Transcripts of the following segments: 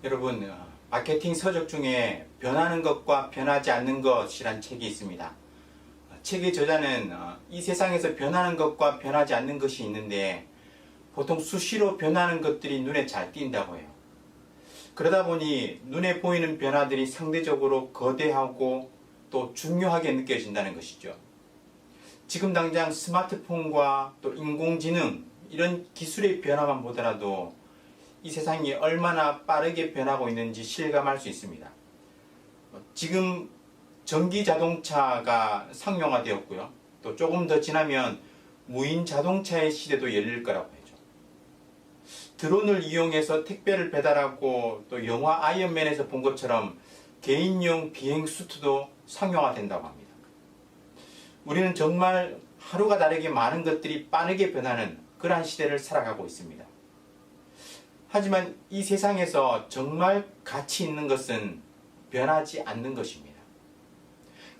여러분, 마케팅 서적 중에 변하는 것과 변하지 않는 것이란 책이 있습니다. 책의 저자는 이 세상에서 변하는 것과 변하지 않는 것이 있는데 보통 수시로 변하는 것들이 눈에 잘 띈다고 해요. 그러다 보니 눈에 보이는 변화들이 상대적으로 거대하고 또 중요하게 느껴진다는 것이죠. 지금 당장 스마트폰과 또 인공지능 이런 기술의 변화만 보더라도 이 세상이 얼마나 빠르게 변하고 있는지 실감할 수 있습니다. 지금 전기 자동차가 상용화되었고요. 또 조금 더 지나면 무인 자동차의 시대도 열릴 거라고 하죠. 드론을 이용해서 택배를 배달하고 또 영화 아이언맨에서 본 것처럼 개인용 비행 수트도 상용화된다고 합니다. 우리는 정말 하루가 다르게 많은 것들이 빠르게 변하는 그러한 시대를 살아가고 있습니다. 하지만 이 세상에서 정말 가치 있는 것은 변하지 않는 것입니다.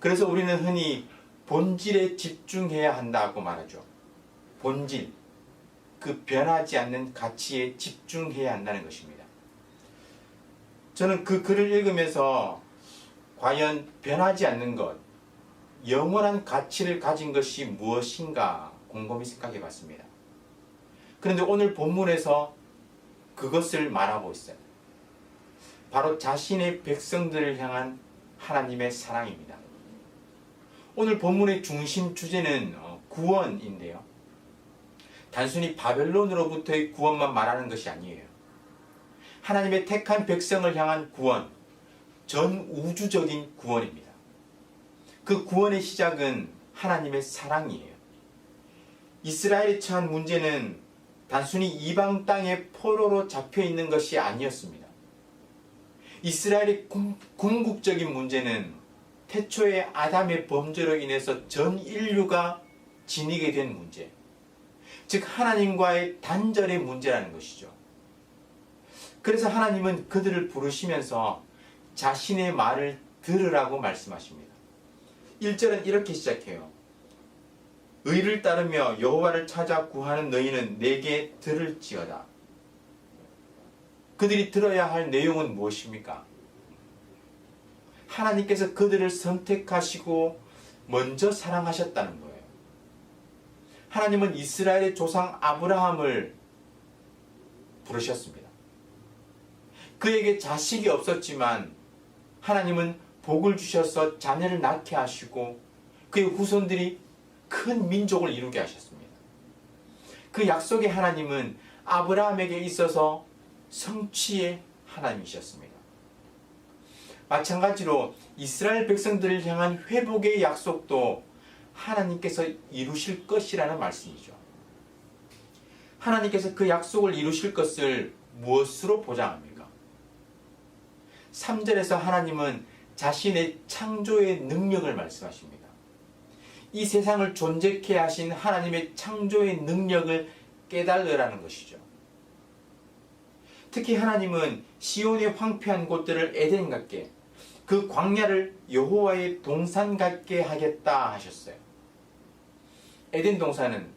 그래서 우리는 흔히 본질에 집중해야 한다고 말하죠. 본질, 그 변하지 않는 가치에 집중해야 한다는 것입니다. 저는 그 글을 읽으면서 과연 변하지 않는 것, 영원한 가치를 가진 것이 무엇인가 곰곰이 생각해 봤습니다. 그런데 오늘 본문에서 그것을 말하고 있어요. 바로 자신의 백성들을 향한 하나님의 사랑입니다. 오늘 본문의 중심 주제는 구원인데요. 단순히 바벨론으로부터의 구원만 말하는 것이 아니에요. 하나님의 택한 백성을 향한 구원, 전 우주적인 구원입니다. 그 구원의 시작은 하나님의 사랑이에요. 이스라엘이 처한 문제는 단순히 이방 땅의 포로로 잡혀 있는 것이 아니었습니다. 이스라엘의 궁극적인 문제는 태초의 아담의 범죄로 인해서 전 인류가 지니게 된 문제, 즉 하나님과의 단절의 문제라는 것이죠. 그래서 하나님은 그들을 부르시면서 자신의 말을 들으라고 말씀하십니다. 1절은 이렇게 시작해요. 의를 따르며 여호와를 찾아 구하는 너희는 내게 들을지어다. 그들이 들어야 할 내용은 무엇입니까? 하나님께서 그들을 선택하시고 먼저 사랑하셨다는 거예요. 하나님은 이스라엘의 조상 아브라함을 부르셨습니다. 그에게 자식이 없었지만 하나님은 복을 주셔서 자녀를 낳게 하시고 그의 후손들이 큰 민족을 이루게 하셨습니다. 그 약속의 하나님은 아브라함에게 있어서 성취의 하나님이셨습니다. 마찬가지로 이스라엘 백성들을 향한 회복의 약속도 하나님께서 이루실 것이라는 말씀이죠. 하나님께서 그 약속을 이루실 것을 무엇으로 보장합니까? 3절에서 하나님은 자신의 창조의 능력을 말씀하십니다. 이 세상을 존재케 하신 하나님의 창조의 능력을 깨달으라는 것이죠. 특히 하나님은 시온의 황폐한 곳들을 에덴 같게, 그 광야를 여호와의 동산 같게 하겠다 하셨어요. 에덴 동산은,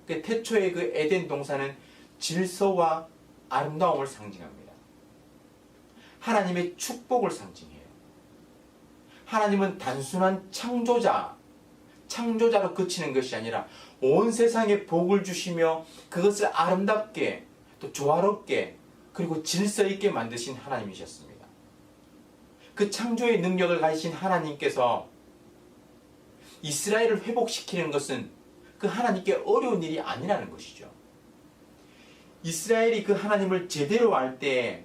태초의 그 에덴 동산은 질서와 아름다움을 상징합니다. 하나님의 축복을 상징해요. 하나님은 단순한 창조자로 그치는 것이 아니라 온 세상에 복을 주시며 그것을 아름답게 또 조화롭게 그리고 질서 있게 만드신 하나님이셨습니다. 그 창조의 능력을 가지신 하나님께서 이스라엘을 회복시키는 것은 그 하나님께 어려운 일이 아니라는 것이죠. 이스라엘이 그 하나님을 제대로 알 때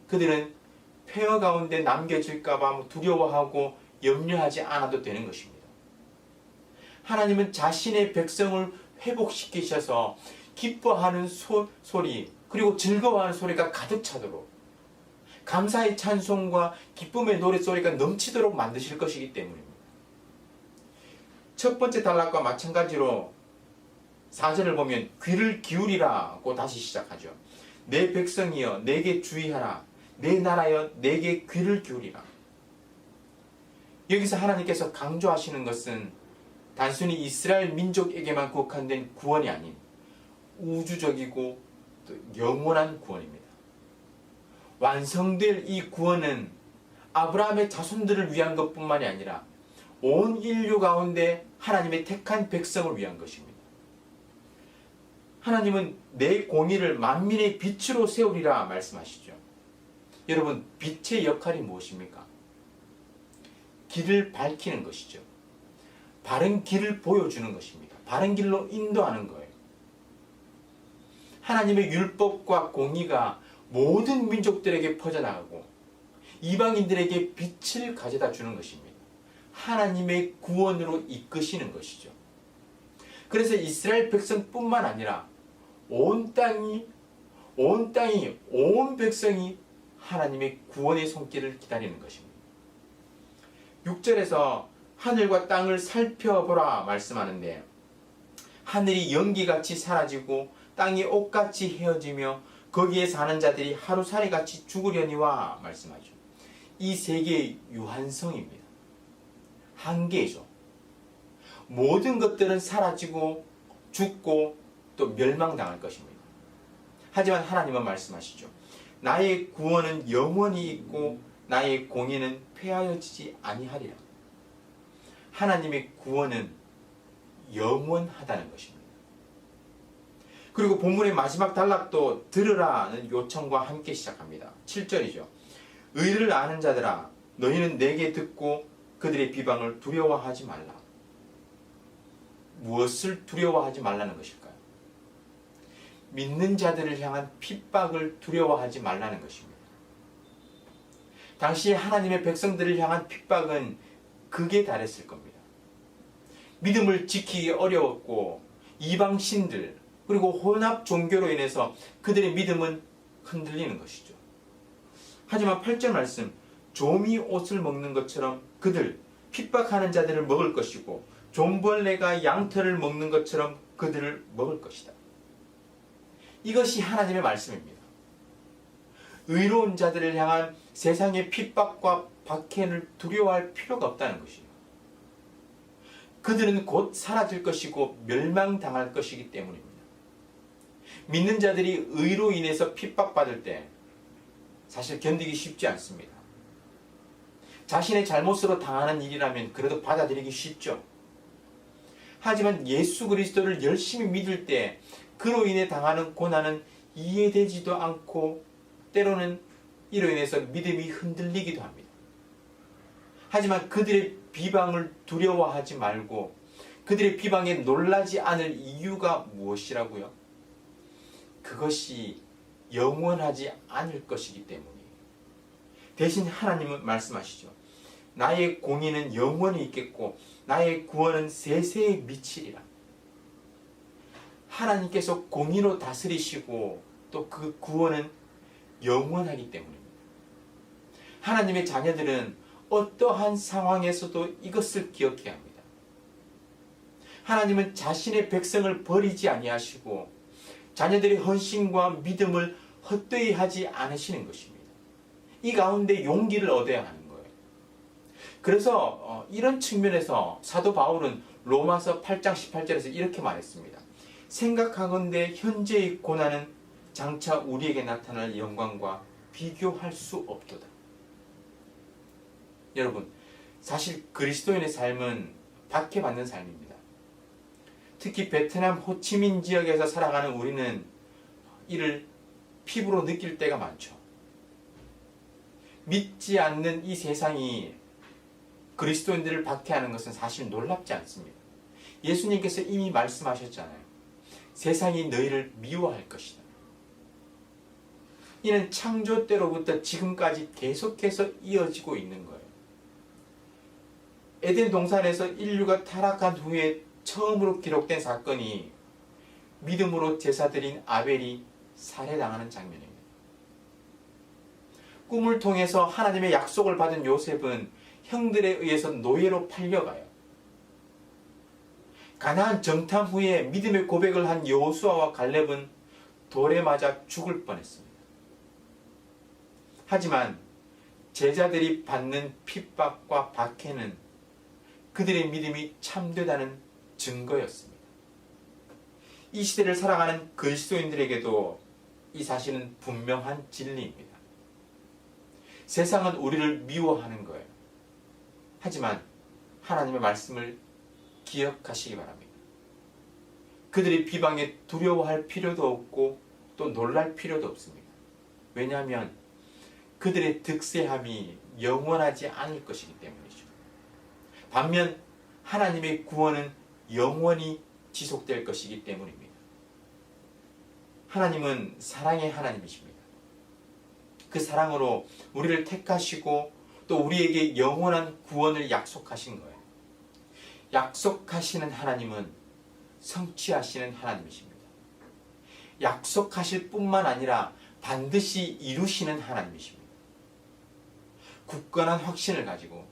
그들은 폐허 가운데 남겨질까봐 두려워하고 염려하지 않아도 되는 것입니다. 하나님은 자신의 백성을 회복시키셔서 기뻐하는 소리 그리고 즐거워하는 소리가 가득 차도록 감사의 찬송과 기쁨의 노랫소리가 넘치도록 만드실 것이기 때문입니다. 첫 번째 단락과 마찬가지로 4절을 보면 귀를 기울이라고 다시 시작하죠. 내 백성이여 내게 주의하라. 내 나라여 내게 귀를 기울이라. 여기서 하나님께서 강조하시는 것은 단순히 이스라엘 민족에게만 국한된 구원이 아닌 우주적이고 또 영원한 구원입니다. 완성될 이 구원은 아브라함의 자손들을 위한 것뿐만이 아니라 온 인류 가운데 하나님의 택한 백성을 위한 것입니다. 하나님은 내 공의를 만민의 빛으로 세우리라 말씀하시죠. 여러분, 빛의 역할이 무엇입니까? 길을 밝히는 것이죠. 바른 길을 보여주는 것입니다. 바른 길로 인도하는 거예요. 하나님의 율법과 공의가 모든 민족들에게 퍼져나가고 이방인들에게 빛을 가져다 주는 것입니다. 하나님의 구원으로 이끄시는 것이죠. 그래서 이스라엘 백성뿐만 아니라 온 백성이 하나님의 구원의 손길을 기다리는 것입니다. 6절에서 하늘과 땅을 살펴보라 말씀하는데, 하늘이 연기같이 사라지고 땅이 옷같이 헤어지며 거기에 사는 자들이 하루살이같이 죽으려니와 말씀하죠. 이 세계의 유한성입니다. 한계죠. 모든 것들은 사라지고 죽고 또 멸망당할 것입니다. 하지만 하나님은 말씀하시죠. 나의 구원은 영원히 있고 나의 공의는 폐하여지지 아니하리라. 하나님의 구원은 영원하다는 것입니다. 그리고 본문의 마지막 단락도 들으라는 요청과 함께 시작합니다. 7절이죠. 의를 아는 자들아, 너희는 내게 듣고 그들의 비방을 두려워하지 말라. 무엇을 두려워하지 말라는 것일까요? 믿는 자들을 향한 핍박을 두려워하지 말라는 것입니다. 당시 하나님의 백성들을 향한 핍박은 극에 달했을 겁니다. 믿음을 지키기 어려웠고 이방신들 그리고 혼합 종교로 인해서 그들의 믿음은 흔들리는 것이죠. 하지만 8절 말씀, 좀이 옷을 먹는 것처럼 그들 핍박하는 자들을 먹을 것이고 좀벌레가 양털을 먹는 것처럼 그들을 먹을 것이다. 이것이 하나님의 말씀입니다. 의로운 자들을 향한 세상의 핍박과 박해를 두려워할 필요가 없다는 것이에요. 그들은 곧 사라질 것이고 멸망당할 것이기 때문입니다. 믿는 자들이 의로 인해서 핍박받을 때 사실 견디기 쉽지 않습니다. 자신의 잘못으로 당하는 일이라면 그래도 받아들이기 쉽죠. 하지만 예수 그리스도를 열심히 믿을 때 그로 인해 당하는 고난은 이해되지도 않고 때로는 이로 인해서 믿음이 흔들리기도 합니다. 하지만 그들의 비방을 두려워하지 말고 그들의 비방에 놀라지 않을 이유가 무엇이라고요? 그것이 영원하지 않을 것이기 때문이에요. 대신 하나님은 말씀하시죠. 나의 공의는 영원히 있겠고 나의 구원은 세세에 미치리라. 하나님께서 공의로 다스리시고 또 그 구원은 영원하기 때문입니다. 하나님의 자녀들은 어떠한 상황에서도 이것을 기억해야 합니다. 하나님은 자신의 백성을 버리지 아니하시고 자녀들의 헌신과 믿음을 헛되이 하지 않으시는 것입니다. 이 가운데 용기를 얻어야 하는 거예요. 그래서 이런 측면에서 사도 바울은 로마서 8장 18절에서 이렇게 말했습니다. 생각하건대 현재의 고난은 장차 우리에게 나타날 영광과 비교할 수 없도다. 여러분, 사실 그리스도인의 삶은 박해받는 삶입니다. 특히 베트남 호치민 지역에서 살아가는 우리는 이를 피부로 느낄 때가 많죠. 믿지 않는 이 세상이 그리스도인들을 박해하는 것은 사실 놀랍지 않습니다. 예수님께서 이미 말씀하셨잖아요. 세상이 너희를 미워할 것이다. 이는 창조 때로부터 지금까지 계속해서 이어지고 있는 거예요. 에덴 동산에서 인류가 타락한 후에 처음으로 기록된 사건이 믿음으로 제사드린 아벨이 살해당하는 장면입니다. 꿈을 통해서 하나님의 약속을 받은 요셉은 형들에 의해서 노예로 팔려가요. 가나안 정탐 후에 믿음의 고백을 한 여호수아와 갈렙은 돌에 맞아 죽을 뻔했습니다. 하지만 제자들이 받는 핍박과 박해는 그들의 믿음이 참되다는 증거였습니다. 이 시대를 살아가는 그리스도인들에게도 이 사실은 분명한 진리입니다. 세상은 우리를 미워하는 거예요. 하지만 하나님의 말씀을 기억하시기 바랍니다. 그들이 비방에 두려워할 필요도 없고 또 놀랄 필요도 없습니다. 왜냐하면 그들의 득세함이 영원하지 않을 것이기 때문이죠. 반면 하나님의 구원은 영원히 지속될 것이기 때문입니다. 하나님은 사랑의 하나님이십니다. 그 사랑으로 우리를 택하시고 또 우리에게 영원한 구원을 약속하신 거예요. 약속하시는 하나님은 성취하시는 하나님이십니다. 약속하실 뿐만 아니라 반드시 이루시는 하나님이십니다. 굳건한 확신을 가지고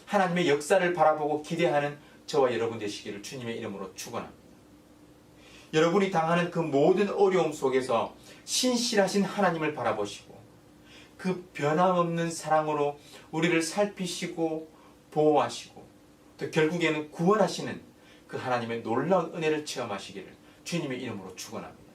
하나님의 역사를 바라보고 기대하는 저와 여러분 되시기를 주님의 이름으로 축원합니다. 여러분이 당하는 그 모든 어려움 속에서 신실하신 하나님을 바라보시고 그 변함없는 사랑으로 우리를 살피시고 보호하시고 또 결국에는 구원하시는 그 하나님의 놀라운 은혜를 체험하시기를 주님의 이름으로 축원합니다.